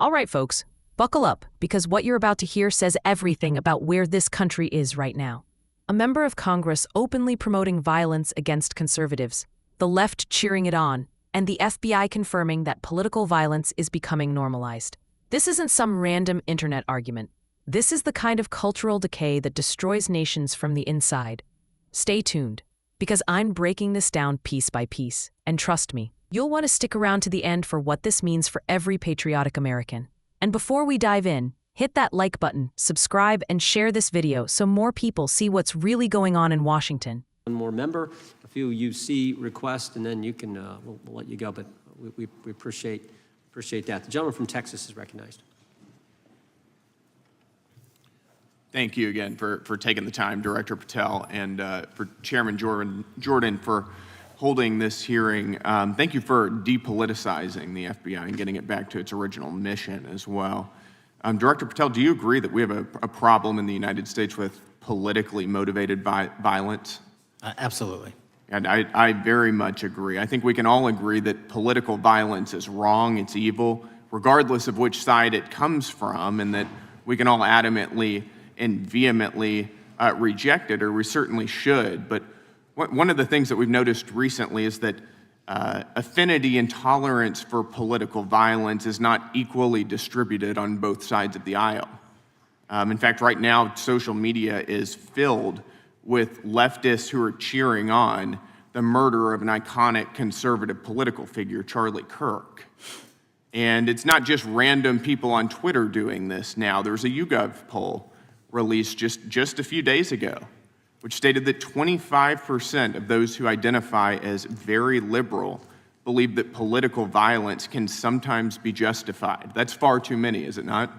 All right, folks, buckle up, because what you're about to hear says everything about where this country is right now. A member of Congress openly promoting violence against conservatives, the left cheering it on, and the FBI confirming that political violence is becoming normalized. This isn't some random internet argument. This is the kind of cultural decay that destroys nations from the inside. Stay tuned, because I'm breaking this down piece by piece, and trust me, you'll want to stick around to the end for what this means for every patriotic American. And before we dive in, hit that like button, subscribe, and share this video so more people see what's really going on in Washington. One more member, a few UC requests, and then you can, we'll let you go, but we appreciate that. The gentleman from Texas is recognized. Thank you again for taking the time, Director Patel, and for Chairman Jordan for holding this hearing. Thank you for depoliticizing the FBI and getting it back to its original mission as well. Director Patel, do you agree that we have a problem in the United States with politically motivated violence? Absolutely. And I very much agree. I think we can all agree that political violence is wrong, it's evil, regardless of which side it comes from, and that we can all adamantly and vehemently reject it, or we certainly should. But one of the things that we've noticed recently is that affinity and tolerance for political violence is not equally distributed on both sides of the aisle. In fact, right now, social media is filled with leftists who are cheering on the murder of an iconic conservative political figure, Charlie Kirk. And it's not just random people on Twitter doing this now. There's a YouGov poll released just a few days ago, which stated that 25% of those who identify as very liberal believe that political violence can sometimes be justified. That's far too many, is it not?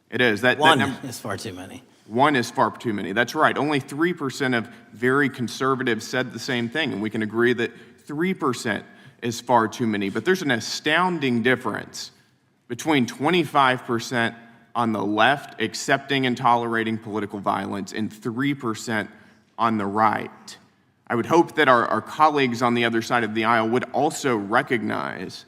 It is. One is far too many. One is far too many. That's right. Only 3% of very conservatives said the same thing, and we can agree that 3% is far too many. But there's an astounding difference between 25% on the left accepting and tolerating political violence and 3% on the right. I would hope that our colleagues on the other side of the aisle would also recognize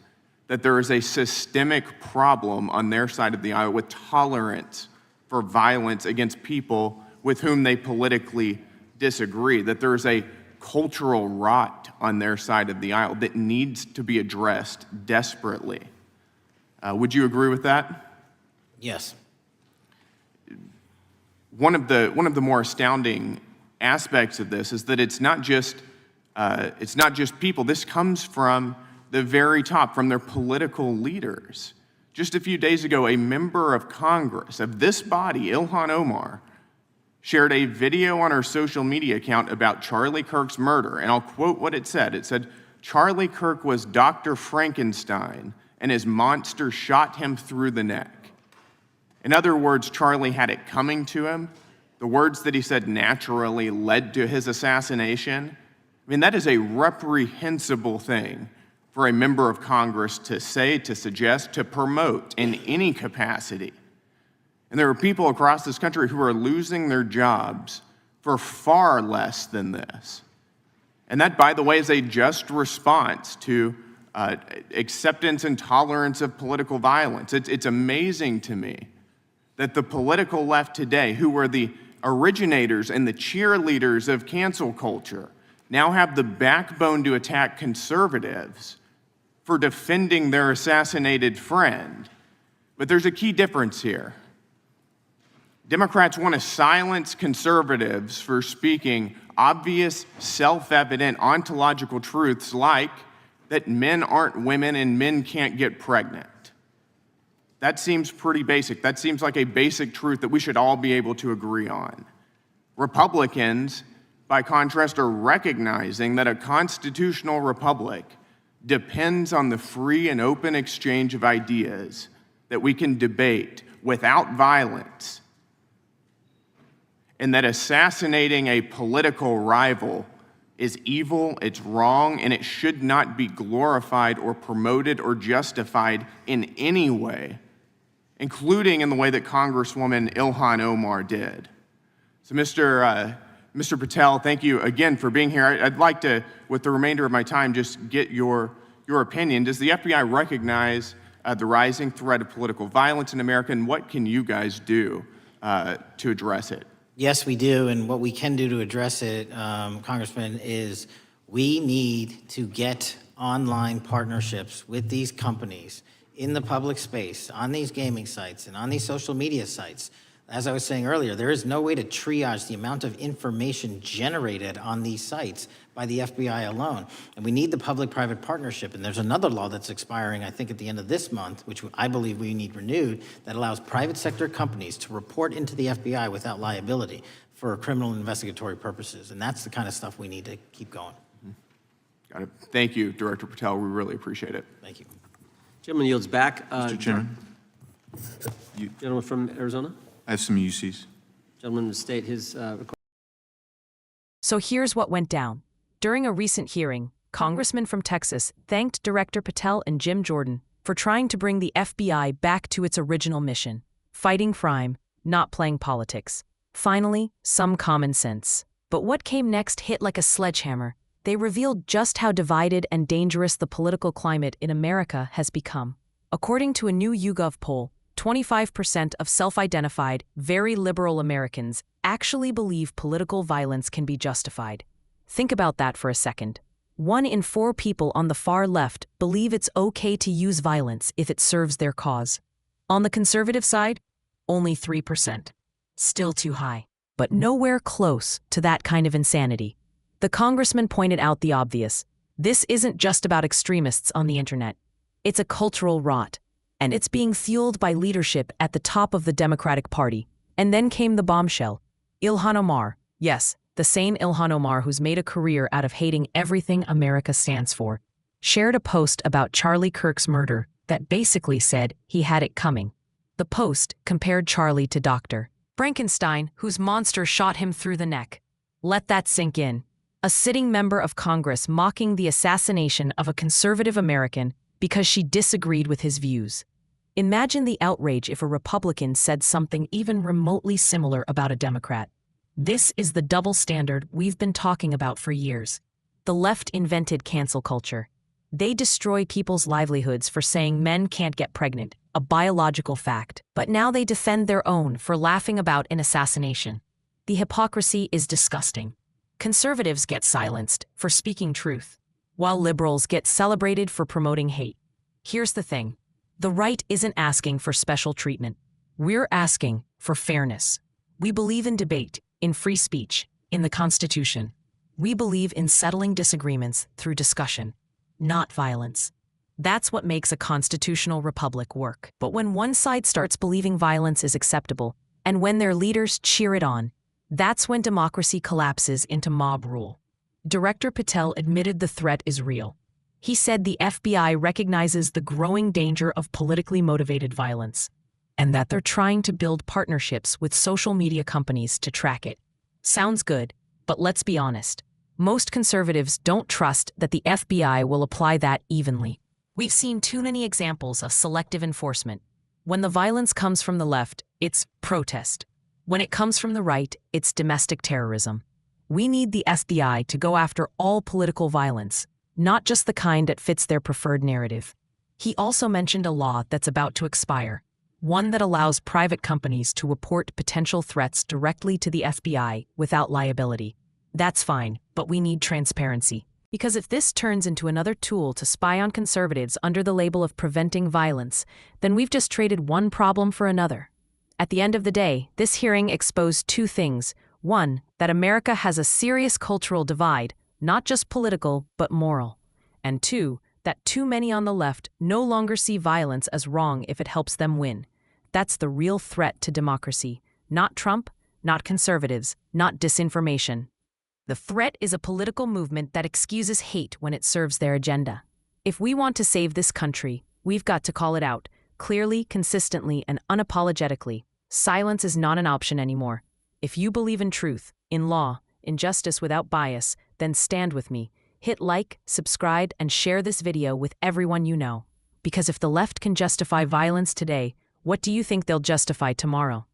that there is a systemic problem on their side of the aisle with tolerance for violence against people with whom they politically disagree, that there is a cultural rot on their side of the aisle that needs to be addressed desperately. Would you agree with that? Yes. One of the more astounding aspects of this is that it's not just people. This comes from the very top, from their political leaders. Just a few days ago, a member of Congress of this body, Ilhan Omar, shared a video on her social media account about Charlie Kirk's murder, and I'll quote what it said. It said, "Charlie Kirk was Dr. Frankenstein, and his monster shot him through the neck." In other words, Charlie had it coming to him. The words that he said naturally led to his assassination. I mean, that is a reprehensible thing for a member of Congress to say, to suggest, to promote in any capacity. And there are people across this country who are losing their jobs for far less than this. And that, by the way, is a just response to acceptance and tolerance of political violence. It's amazing to me that the political left today, who were the originators and the cheerleaders of cancel culture, now have the backbone to attack conservatives for defending their assassinated friend. But there's a key difference here. Democrats want to silence conservatives for speaking obvious, self-evident ontological truths like that men aren't women and men can't get pregnant. That seems pretty basic. That seems like a basic truth that we should all be able to agree on. Republicans, by contrast, are recognizing that a constitutional republic depends on the free and open exchange of ideas that we can debate without violence, and that assassinating a political rival is evil, it's wrong, and it should not be glorified or promoted or justified in any way, including in the way that Congresswoman Ilhan Omar did. So Mr. Patel, thank you again for being here. I'd like to, with the remainder of my time, just get your opinion. Does the FBI recognize the rising threat of political violence in America, and what can you guys do to address it? Yes, we do. And what we can do to address it, Congressman, is we need to get online partnerships with these companies in the public space, on these gaming sites and on these social media sites. As I was saying earlier, there is no way to triage the amount of information generated on these sites by the FBI alone. And we need the public-private partnership. And there's another law that's expiring, I think, at the end of this month, which I believe we need renewed, that allows private sector companies to report into the FBI without liability for criminal investigatory purposes. And that's the kind of stuff we need to keep going. Got it. Thank you, Director Patel. We really appreciate it. Thank you. Gentleman yields back. Mr. Chairman, Gentleman from Arizona. I have some UCs. Gentleman to state his request. So here's what went down. During a recent hearing, congressmen from Texas thanked Director Patel and Jim Jordan for trying to bring the FBI back to its original mission, fighting crime, not playing politics. Finally, some common sense. But what came next hit like a sledgehammer. They revealed just how divided and dangerous the political climate in America has become. According to a new YouGov poll, 25% of self-identified, very liberal Americans actually believe political violence can be justified. Think about that for a second. 1 in 4 people on the far left believe it's okay to use violence if it serves their cause. On the conservative side, only 3%. Still too high, but nowhere close to that kind of insanity. The congressman pointed out the obvious. This isn't just about extremists on the internet. It's a cultural rot, and it's being fueled by leadership at the top of the Democratic Party. And then came the bombshell. Ilhan Omar, yes, the same Ilhan Omar who's made a career out of hating everything America stands for, shared a post about Charlie Kirk's murder that basically said he had it coming. The post compared Charlie to Dr. Frankenstein, whose monster shot him through the neck. Let that sink in. A sitting member of Congress mocking the assassination of a conservative American because she disagreed with his views. Imagine the outrage if a Republican said something even remotely similar about a Democrat. This is the double standard we've been talking about for years. The left invented cancel culture. They destroy people's livelihoods for saying men can't get pregnant, a biological fact, but now they defend their own for laughing about an assassination. The hypocrisy is disgusting. Conservatives get silenced for speaking truth, while liberals get celebrated for promoting hate. Here's the thing. The right isn't asking for special treatment. We're asking for fairness. We believe in debate, in free speech, in the Constitution. We believe in settling disagreements through discussion, not violence. That's what makes a constitutional republic work. But when one side starts believing violence is acceptable, and when their leaders cheer it on, that's when democracy collapses into mob rule. Director Patel admitted the threat is real. He said the FBI recognizes the growing danger of politically motivated violence, and that they're trying to build partnerships with social media companies to track it. Sounds good, but let's be honest. Most conservatives don't trust that the FBI will apply that evenly. We've seen too many examples of selective enforcement. When the violence comes from the left, it's protest. When it comes from the right, it's domestic terrorism. We need the FBI to go after all political violence, not just the kind that fits their preferred narrative. He also mentioned a law that's about to expire, one that allows private companies to report potential threats directly to the FBI without liability. That's fine, but we need transparency. Because if this turns into another tool to spy on conservatives under the label of preventing violence, then we've just traded one problem for another. At the end of the day, this hearing exposed 2 things. 1, that America has a serious cultural divide, not just political, but moral. And 2, that too many on the left no longer see violence as wrong if it helps them win. That's the real threat to democracy. Not Trump, not conservatives, not disinformation. The threat is a political movement that excuses hate when it serves their agenda. If we want to save this country, we've got to call it out, clearly, consistently, and unapologetically. Silence is not an option anymore. If you believe in truth, in law, in justice without bias, then stand with me. Hit like, subscribe, and share this video with everyone you know. Because if the left can justify violence today, what do you think they'll justify tomorrow?